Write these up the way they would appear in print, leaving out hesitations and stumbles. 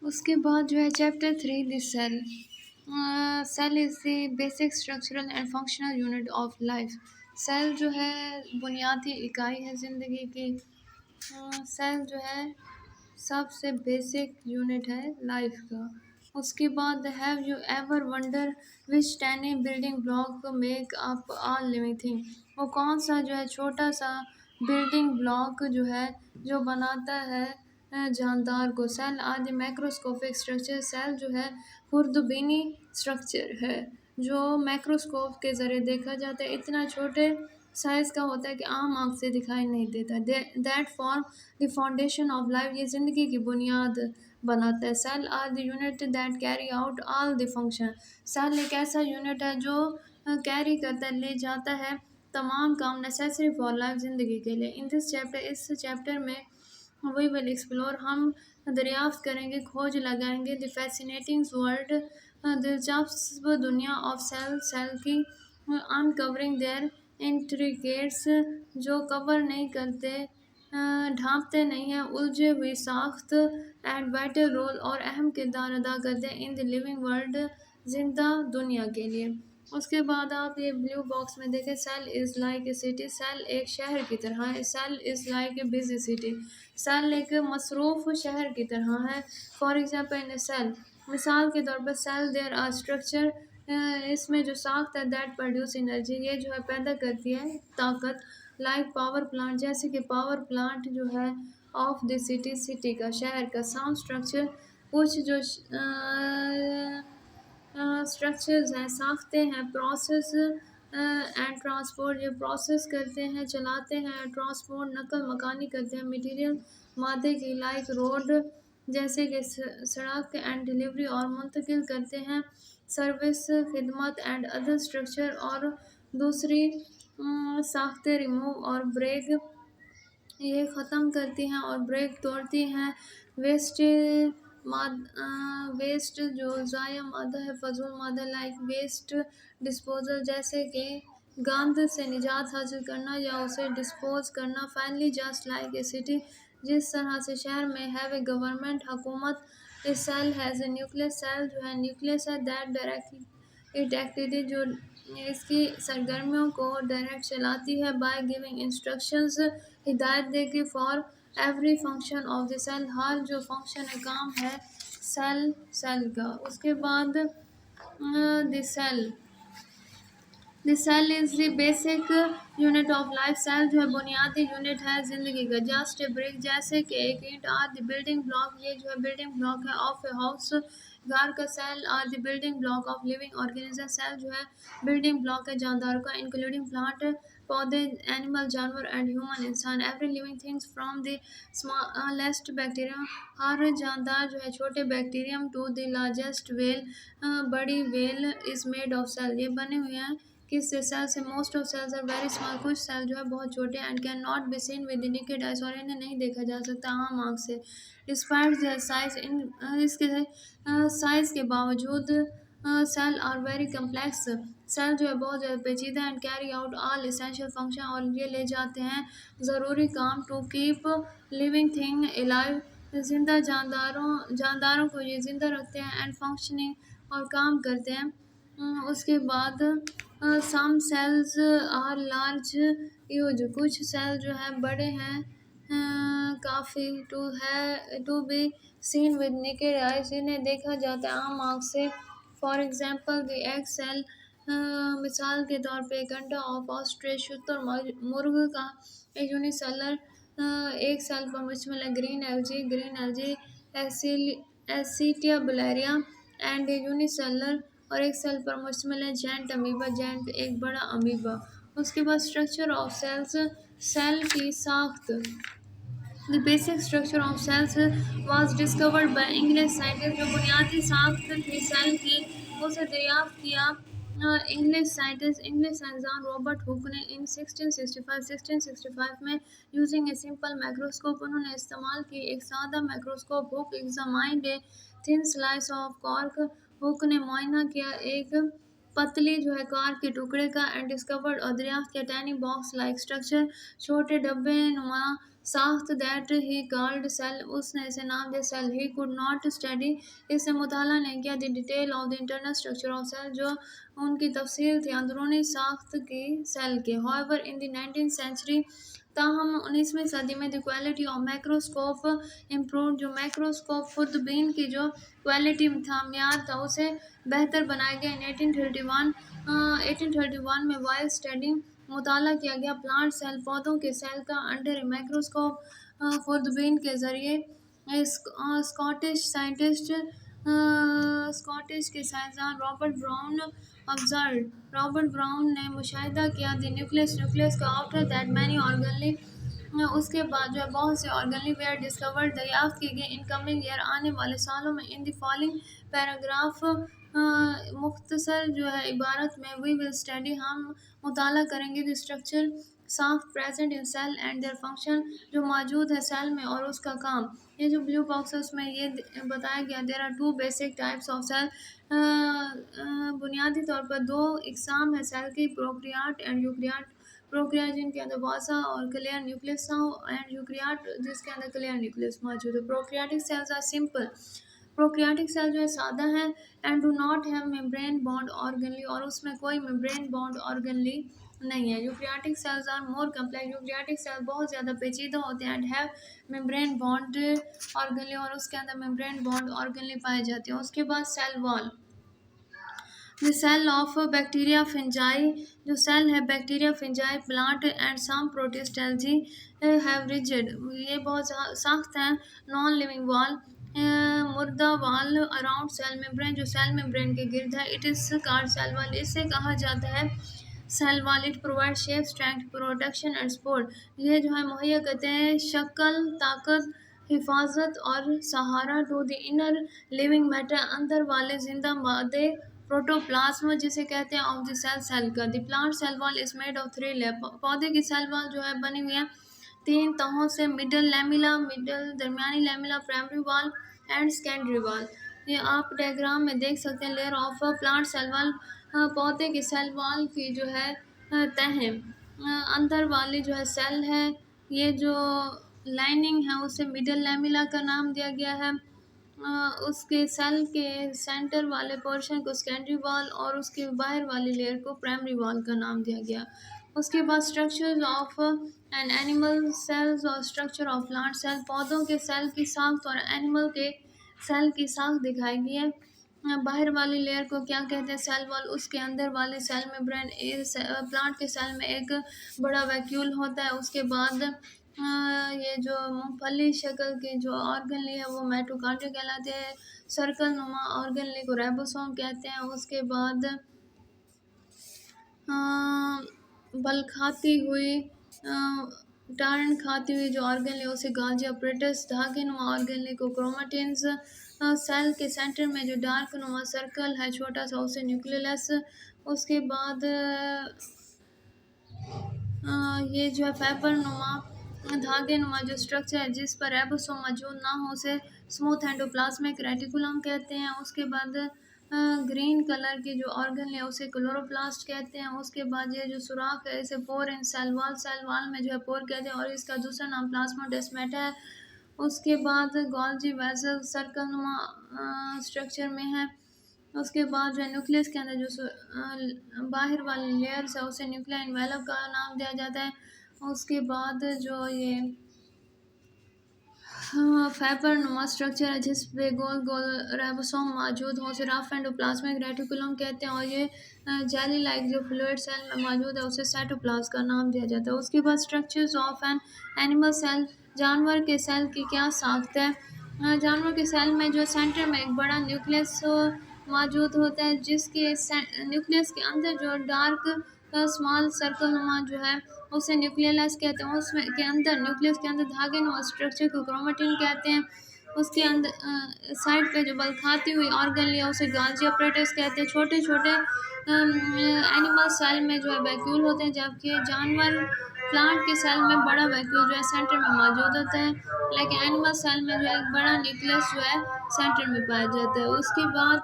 उसके बाद जो है chapter 3 the cell. Cell is the basic structural and functional unit of life. Cell जो है बुनियादी इकाई है ज़िंदगी की। सेल जो है सबसे बेसिक यूनिट है लाइफ का। उसके बाद have you ever wonder which tiny building block make up all living thing. वो कौन सा जो है छोटा सा बिल्डिंग ब्लॉक जो है जो बनाता है जानदार को। Cell are the macroscopic structure. Cell जो है खुर्दबीनी स्ट्रक्चर है जो मैक्रोस्कोप के ज़रिए देखा जाता है। इतना छोटे साइज़ का होता है कि आम आँख से दिखाई नहीं देता। That form the foundation of life. ये ज़िंदगी की बुनियाद बनाता है। Cell are the unit that carry out all the function. Cell एक ऐसा यूनिट है जो कैरी करता है, ले जाता है तमाम काम नेसेसरी फॉर लाइफ ज़िंदगी के लिए। इन दिस चैप्टर, इस चैप्टर में वी विल एक्सप्लोर, हम दरियाफ्त करेंगे, खोज लगाएंगे द फैसिनेटिंग वर्ल्ड, दिलचस्प दुनिया ऑफ सेल, सेल की अनकवरिंग देयर इंट्रिकेट्स, जो कवर नहीं करते, ढांपते नहीं हैं उलझे हुई साख्त, एंड वाइटल रोल, और अहम किरदार अदा करते हैं इन द लिविंग वर्ल्ड, जिंदा दुनिया के लिए। उसके बाद आप ये ब्लू बॉक्स में देखें, cell is like a city. Cell एक शहर की तरह है। Cell is like a busy city. Cell एक मसरूफ़ शहर की तरह है। For example in a cell, मिसाल के तौर पर सेल देयर आर स्ट्रक्चर, इसमें जो साख्त है, दैट प्रोड्यूस एनर्जी, ये जो है पैदा करती है ताकत। लाइक पावर प्लांट, जैसे कि पावर प्लांट जो है ऑफ द सिटी, सिटी का, शहर का। साउंड स्ट्रक्चर, कुछ जो स्ट्रक्चर्स हैं, साख्ते हैं। प्रोसेस एंड ट्रांसपोर्ट, ये प्रोसेस करते हैं, चलाते हैं। ट्रांसपोर्ट, नकल मकानी करते हैं मटेरियल, मादे की। लाइक रोड, जैसे कि सड़क। एंड डिलीवरी, और मुंतकिल करते हैं। सर्विस, खिदमत। एंड अदर स्ट्रक्चर, और दूसरी साख्ते। रिमूव और ब्रेक, ये ख़त्म करती हैं और ब्रेक तोड़ती हैं। वेस्ट, वेस्ट जो ज़ाया मादा है, फजूल मादा। लाइक वेस्ट डिस्पोजल, जैसे कि गंद से निजात हासिल करना या उसे डिस्पोज करना। Finally just like a city, जिस तरह से शहर में हैव ए गवर्नमेंट, हुकूमत। A cell has a nucleus, cell जो है न्यूक्लियस है। दैट डायरेक्टली इट एक्टिविटी, जो इसकी सरगर्मियों को डायरेक्ट चलाती है। बाय गिविंग इंस्ट्रक्शंस, हिदायत दे के। For every function of the cell, हर जो फंक्शन है, काम है सेल, सेल का। उसके बाद the cell, the cell is the basic unit of life. Cell जो है बुनियादी यूनिट है ज़िंदगी का। जस्ट ए ब्रिक, जैसे कि एक ईंट। आर द बिल्डिंग ब्लॉक, ये जो है बिल्डिंग ब्लॉक है ऑफ ए हाउस, घर का। Cell are the building block of living organism, cell जो है बिल्डिंग ब्लॉक है जानदारों का, इंक्लूडिंग प्लांट, पौधे, एनिमल, जानवर, एंड ह्यूमन, इंसान। Every living things from the smallest bacterium, हर जानदार जो है छोटे bacterium, to the largest whale, बड़ी whale, is made of cell, ये बने हुए हैं किससे, सेल से। Most of cells are very small, कुछ सेल जो है बहुत छोटे। And can not be seen with the naked eyes, और इन्हें नहीं देखा जा सकता आम आँख से। डिस्पाइट देयर साइज, इन इसके साइज़ के बावजूद cell are very complex, cell जो है बहुत ज़्यादा पेचीदा। And carry out all essential function, और ये ले जाते हैं ज़रूरी काम। To keep living thing alive, जिंदा जानदारों को ये ज़िंदा रखते हैं। एंड फंक्शनिंग, और काम करते हैं। उसके बाद some cells are large use, कुछ सेल जो है बड़े हैं काफ़ी। To be seen with naked eyes, इन्हें देखा जाता है आम आँख से। For example the egg cell, मिसाल के तौर पे एक अंडा ऑफ ऑस्ट्रिच, शुतर मुर्ग का। एक यूनिसेलर, एक सेल पर मुश्तमिल है। Green algae, green algae, acetabularia. And unicellular, और एक सेल पर मुश्तमिल है। जेंट अमीबा, जेंट एक बड़ा अमीबा। उसके बाद स्ट्रक्चर ऑफ सेल्स, सेल की साख्त। The basic structure of cells was discovered by English scientist, जो बुनियादी साख्त थी सेल की, उसे दरियाफ्त किया इंग्लिश साइंसदान रॉबर्ट हुक ने इन 1665 में। यूजिंग ए सिंपल माइक्रोस्कोप, उन्होंने इस्तेमाल की एक सादा microscope. Hook examined a thin slice of cork, hook ने मुआयना किया एक पतली जो है कार के टुकड़े का। एंड डिस्कवर्ड, और दरियाफ्त किया, टैनी बॉक्स लाइक स्ट्रक्चर, छोटे डब्बे नुमा साख्त दैट ही कॉल्ड सेल, उसने इसे नाम दिया cell. He could not study, इसे मुताला नहीं किया the detail of the internal structure of cell, जो उनकी तफसील थी अंदरूनी साख्त की सेल के। However in the 19th century, ताहम 19वीं सदी में the quality of microscope improve, जो माइक्रोस्कोप खुर्दबीन की जो क्वालिटी था, म्यार था, उसे बेहतर बनाया गया। इन 1831 में वाइल स्टडी, मुताला किया गया प्लांट सेल, पौधों के सेल का अंडर ए माइक्रोस्कोप खुर्दबीन के ज़रिए। स्कॉटिश साइंटिस्ट स्कॉटिश के साइंसदान Robert Brown observe, Robert Brown ने मुशाहिदा किया द न्यूक्लियस का। आफ्टर दैट मैनी ऑर्गनली, उसके बाद जो है बहुत से ऑर्गनली वेयर डिस्कवर्ड, दरियाफ्त की गई। इन कमिंग ईयर, आने वाले सालों में। इन द फॉलोइंग पैराग्राफ, मुख्तसर जो है इबारत में, वी विल स्टडी, हम मुताला करेंगे the structure soft present in cell and their function, जो मौजूद है सेल में और उसका काम। ये जो ब्लू बॉक्सेस में ये बताया गया, there are two basic types of cell, बुनियादी तौर पर दो इकसाम है सेल की, प्रोक्रियाट एंड यूक्रियाट। प्रोक्रियाट जिनके अंदर वासा और क्लियर न्यूक्लियस एंड यूक्रियाट जिसके अंदर क्लियर न्यूक्लियस मौजूद है। Prokaryotic cells are simple, prokaryotic cell जो है सादा है, and do not have membrane bond organelle, और उसमें कोई मेम्ब्रेन बॉन्ड ऑर्गनली नहीं है। Eukaryotic cells are more complex, eukaryotic cell बहुत ज़्यादा पेचीदा होते हैं, and have membrane bond organelle, और उसके अंदर मेम्ब्रेन बॉन्ड ऑर्गनली पाए जाते हैं। उसके बाद cell wall, the cell of bacteria fungi, जो सेल है bacteria fungi, plant and some protist algae have rigid, ये बहुत सख्त हैं। नॉन लिविंग वॉल, मुर्दा वाल अराउंड सेल मेम्ब्रेन, जो सेल मेम्ब्रेन के गिर्द है। It is called cell wall, इससे कहा जाता है cell wall. It provide shape, strength, protection and support, ये जो है मुहैया करते हैं शक्ल, ताकत, हिफाजत और सहारा to the inner living matter, अंदर वाले जिंदा मादे, प्रोटोप्लाज्म जिसे कहते हैं, ऑफ द सेल, सेल का। The plant cell wall is made of 3 layer, पौधे की सेल वॉल जो है बनी हुई है 3 तहों से। मिडल लैमिला, मिडल दरमियानी lamella, primary wall and secondary wall. ये आप डायग्राम में देख सकते हैं। Layer of plant cell wall, पौधे की सेल वॉल की जो है तहें, अंदर वाली जो है सेल है, ये जो लाइनिंग है उसे मिडल लैमिला का नाम दिया गया है। उसके सेल के सेंटर वाले पोर्शन को सेकेंडरी वॉल, और उसके बाहर वाली लेयर को प्राइमरी वॉल का नाम दिया गया। उसके बाद structure of an animal cells और स्ट्रक्चर ऑफ प्लांट सेल, पौधों के सेल की साख्त और एनिमल के सेल की साख्त दिखाई गई है। बाहर वाली लेयर को क्या कहते हैं, सेल वॉल। उसके अंदर वाले सेल में ब्रेन, प्लांट के सेल में एक बड़ा वैक्यूल होता है। उसके बाद ये जो मूंगफली शक्ल के जो ऑर्गनली है वो माइटोकॉन्ड्रिया कहलाते हैं। सर्कल नुमा ऑर्गनली को राइबोसोम कहते हैं। उसके बाद बल खाती हुई, टारण खाती हुई जो ऑर्गन है उसे गांजी ऑपरेटस। धागे नुमा ऑर्गन को क्रोमाटिन्स। सेल के सेंटर में जो डार्क नुमा सर्कल है छोटा सा उसे न्यूक्लियस। उसके बाद ये जो है फाइबर नुमा धागे नुमा जो स्ट्रक्चर है जिस पर राइबोसोम मौजूद ना हो उसे स्मूथ एंडोप्लाज्मिक रेटिकुलम कहते हैं। उसके बाद ग्रीन कलर की जो ऑर्गन है उसे क्लोरोप्लास्ट कहते हैं। उसके बाद ये जो सुराख है इसे पोर इन सेल वॉल में जो है पोर कहते हैं, और इसका दूसरा नाम प्लाज्मोडेस्माटा है। उसके बाद गोल्जी वेसल सर्कल नुमा स्ट्रक्चर में है। उसके बाद जो है न्यूक्लियस के अंदर जो बाहर वाली लेयर्स है उसे न्यूक्लियर एनवेलप का नाम दिया जाता है। उसके बाद जो ये फाइबर नुमा स्ट्रक्चर है जिस पे गोल गोल राइबोसोम मौजूद हो उसे रफ एंडोप्लाज्मिक रेटिकुलम कहते हैं, और ये जेली लाइक जो फ्लूइड सेल में मौजूद है उसे साइटोप्लाज्म का नाम दिया जाता है। उसके बाद structures of an animal cell, जानवर के सेल की क्या साख्त है। जानवर के सेल में जो सेंटर में एक बड़ा न्यूक्लियस मौजूद होता है, जिसके न्यूक्लियस के अंदर जो डार्क स्मॉल सर्कल नुमा जो है उसे न्यूक्लियस कहते हैं। उसमें के अंदर न्यूक्लियस के अंदर धागे नुमा स्ट्रक्चर को क्रोमेटिन कहते हैं। उसके अंदर साइड पे जो बल खाती हुई ऑर्गन लिया उसे गांजी ऑपरेटर्स कहते हैं। छोटे छोटे एनिमल सेल में जो है वैक्यूल होते हैं, जबकि जानवर प्लांट के सेल में बड़ा वैक्यूल जो है सेंटर में मौजूद होता है, लेकिन एनिमल सेल में जो है एक बड़ा न्यूक्लियस जो है सेंटर में पाया जाता है। उसके बाद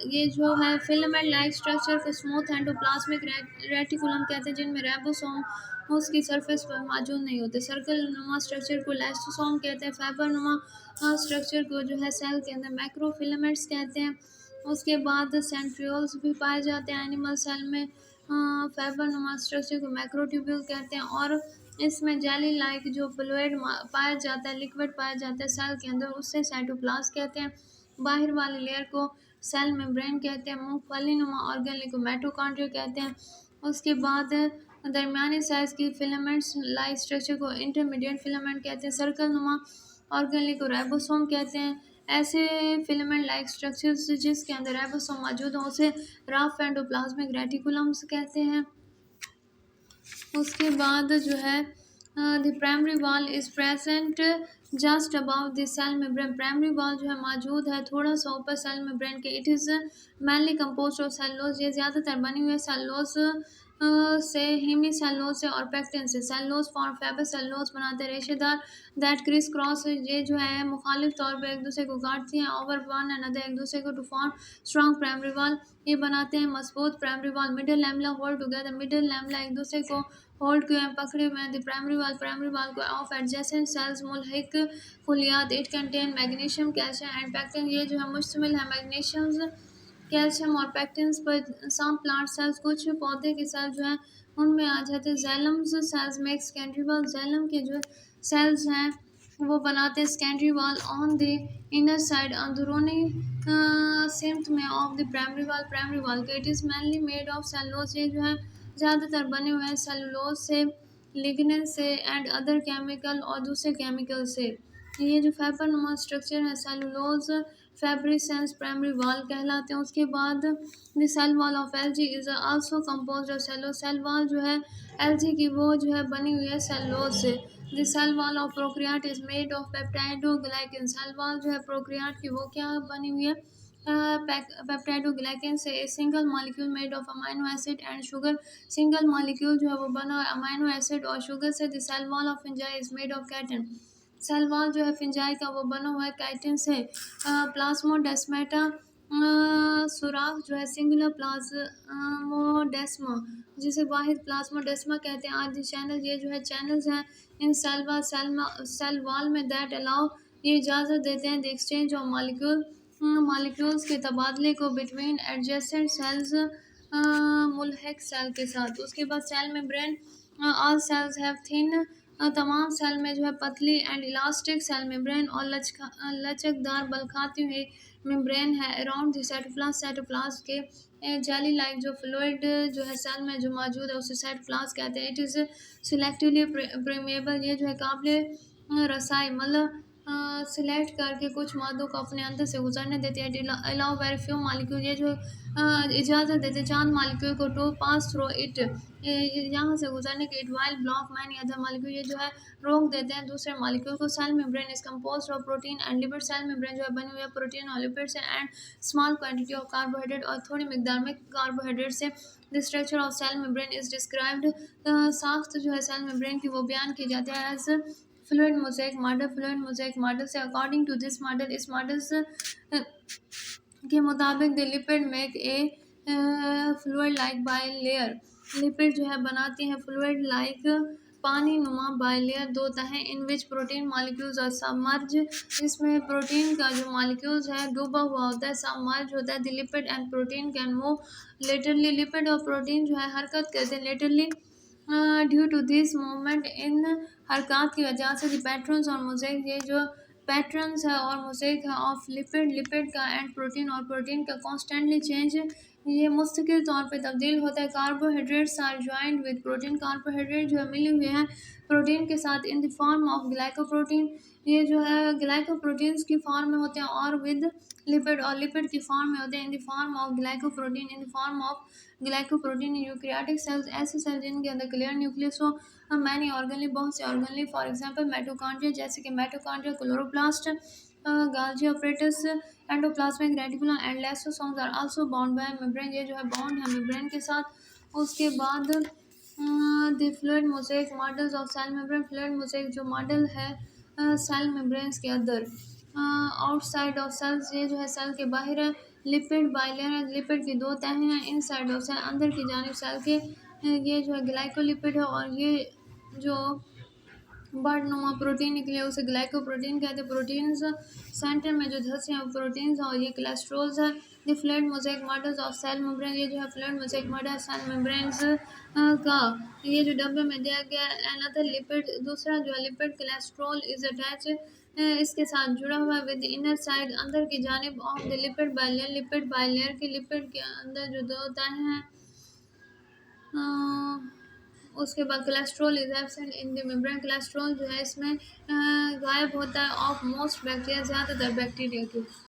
ये जो है फिलामेंट लाइक स्ट्रक्चर को स्मूथ एंडोप्लाज्मिक रेटिकुलम कहते हैं, जिनमें राइबोसोम उसकी सरफेस पर मौजूद नहीं होते। सर्कल नुमा स्ट्रक्चर को लाइसोसोम कहते हैं। फाइबर नुमा स्ट्रक्चर को जो है सेल के अंदर मैक्रोफिलामेंट्स कहते हैं। उसके बाद सेंट्रियोल्स भी पाए जाते हैं एनिमल सेल में। फाइबर नुमा स्ट्रक्चर को मैक्रोट्यूब्यूल कहते हैं, और इसमें जेली लाइक जो फ्लूइड पाया जाता है, लिक्विड पाया जाता है सेल के अंदर, उससे साइटोप्लाज्म कहते हैं। बाहर वाली लेयर को सेल मेम्ब्रेन कहते हैं। मूंगफली नुमा ऑर्गेनल को माइटोकॉन्ड्रिया कहते हैं। उसके बाद दरमियानी साइज की फिलामेंट्स लाइक स्ट्रक्चर को इंटरमीडिएट फिलामेंट कहते हैं। सर्कल नुमा ऑर्गेनल को राइबोसोम कहते हैं। ऐसे फिलामेंट लाइक स्ट्रक्चर्स जिसके अंदर राइबोसोम मौजूद हो उसे राफ एंडोप्लाज्मिक रेटिकुलम्स कहते हैं। उसके बाद जो है the primary wall is present just above the cell membrane. Primary wall जो है मौजूद है थोड़ा सा ऊपर सेल मेम्ब्रेन के। It is mainly compose of cellulose. ये ज़्यादातर बनी हुई है सेलुलोज से, हेमी सेलुलोज से और पेक्टिन से। सेलुलोज फॉर्म फाइबर सेलुलोज बनाते हैं रेशेदार दैट क्रिस क्रॉस, ये जो है मुखालिफ तौर पर एक दूसरे को काटती हैं ओवर वन अनदर, एक दूसरे को to form strong primary wall. ये बनाते हैं मजबूत primary wall. Middle lamella hold together. Middle lamella एक दूसरे को होल्ड किए हैं, पकड़े हुए हैं। द प्राइमरी वाल को ऑफ एडजेसेंट सेल्स मुल्हिक फुलियात। It contain magnesium calcium and pectin. ये जो है मुश्तमिल है मैग्नीशियम कैल्शियम और पैक्टिन्स पर। सम प्लांट सेल्स, कुछ पौधे के सेल जो हैं उनमें आ जाते हैं जैलम्स सेल्स में सेकेंडरी वॉल। जैलम के जो सेल्स हैं वो बनाते हैं secondary wall on the inner side, अंदरूनी सिम्त में ऑफ द प्राइमरी वॉल के। It is mainly made of cellulose. ये जो है ज़्यादातर बने हुए हैं सेलुलोज से, लिग्निन से एंड अदर केमिकल और दूसरे केमिकल से। ये जो फाइबर नुमा स्ट्रक्चर है सेलुलोज फेब्रिसेंस प्राइमरी वॉल कहलाते हैं। उसके बाद the cell wall of algae is also composed of cellulose. Cell wall जो है एल्गी की वो जो है बनी हुई है सेलुलोज से। The cell wall of prokaryote is made of peptidoglycan. Cell wall जो है प्रोक्रियाट की वो क्या बनी हुई है, पेप्टाइडोग्लाइकन से। A single molecule made of amino acid and sugar. Single molecule जो है वो बना है अमाइनो एसिड और शुगर से। The cell wall of fungi is made of chitin. Cell wall जो है फिंजाई का वो बना हुआ है काइटिन से। प्लाज्मोडेस्माटा सुराख जो है सिंगुलर प्लाज्मोडेस्मा, जिसे वाहिद प्लाज्मोडेस्मा कहते हैं। आदि चैनल, ये जो है चैनल्स हैं इन सेल वॉल में दैट अलाउ, ये इजाज़त देते हैं द एक्सचेंज ऑफ मॉलिक्यूल्स के तबादले को बिटवीन एडजेसेंट सेल्स मुल्हिक सेल के साथ। उसके बाद cell membrane all cells have thin, तमाम सेल में जो है पतली एंड इलास्टिक सेल मेम्ब्रेन और लचकदार बल खाती हुई मेम्ब्रेन है अराउंड द साइटोप्लाज्म के। जेली लाइक जो फ्लूइड जो है सेल में जो मौजूद है उसे साइटोप्लाज्म कहते हैं। It is selectively permeable. ये जो है काबिल रसाई, मतलब सिलेक्ट करके कुछ मादों को अपने अंदर से गुजरने देती है। अलाउ वेरी फ्यू मालिक्यूल, ये जो इजाज़त देते हैं चांद मालिक्यूल को टू पास थ्रू इट, यहाँ से गुजरने के। It while block many other molecule, ये जो है रोक देते हैं दूसरे मालिक्यूल को। Cell membrane is composed of protein and lipid. Cell membrane जो है बनी हुई है प्रोटीन और लिपिड से and small quantity of carbohydrate, और थोड़ी मिकदार में कार्बोहाइड्रेट से। The structure of cell membrane is described, साख्त जो है सेल मेम्ब्रेन की वो बयान की जाती है as fluid mosaic model. Fluid mosaic model से अकॉर्डिंग टू दिस मॉडल, इस मॉडल के मुताबिक the lipid make a fluid like bilayer. Lipid जो है बनाती हैं फ्लूइड लाइक पानी नुमा बाई लेयर, दो तहें इन विच प्रोटीन मॉलिक्यूल्स और सबमर्ज। इसमें प्रोटीन का जो मॉलिक्यूल्स है डूबा हुआ होता है, सबमर्ज होता है। The lipid and protein can move laterally. Lipid और प्रोटीन जो है हरकत करते हैं laterally due to this movement, इन हरकत की वजह से। द पैटर्न्स और मोज़ेक, ये जो पैटर्न्स है और मोज़ेक है ऑफ लिपिड का एंड प्रोटीन और प्रोटीन का कॉन्स्टेंटली चेंज, ये मुस्तकिल तौर पे तब्दील होता है। Carbohydrates are joint with protein. Carbohydrate जो है मिले हुए हैं प्रोटीन के साथ in the form of glycoprotein, ये जो है ग्लाइकोप्रोटीन्स की फॉर्म में होते हैं, और विद लिपिड, और लिपिड की फॉर्म में होते हैं in the form of glycoprotein. In the form of glycoprotein eukaryotic cells, ऐसे सेल जिनके अंदर क्लियर न्यूक्लियस हो। मैनी ऑर्गेनली, बहुत से ऑर्गेनली, फॉर एग्जांपल माइटोकॉन्ड्रिया, जैसे कि mitochondria, chloroplast, Golgi apparatus, endoplasmic reticulum and lysosomes are also bound by membrane. ये जो है बाउंड है मेम्ब्रेन के साथ। उसके बाद the fluid mosaic models of cell membrane fluid mosaic जो मॉडल है सेल मेम्ब्रेन्स के अंदर आउटसाइड ऑफ सेल्स ये जो है सेल के बाहर है लिपिड बाइलेयर है लिपिड की दो तहें हैं इनसाइड ऑफ सेल अंदर की जानिब सेल के ये जो है ग्लाइकोलिपिड है और ये जो बढ़नुमा प्रोटीन निकले उसे ग्लाइकोप्रोटीन कहते हैं प्रोटीन्स सेंटर में जो धंसे हैं वो प्रोटीन्स और ये कोलेस्ट्रॉल्स है the fluid mosaic models of cell membrane ये जो है fluid mosaic model cell membranes का ये जो डब्बे में दिया गया अनदर लिपिड दूसरा जो है लिपिड कोलेस्ट्रॉल इज अटैच इसके साथ जुड़ा हुआ है विद इनर साइड अंदर की जानिब ऑफ द लिपिड बाइलेयर के लिपिड के अंदर जो दो तह हैं उसके बाद cholesterol is absent in the membrane cholesterol जो है इसमें गायब होता है ऑफ मोस्ट बैक्टीरिया ज़्यादातर बैक्टीरिया के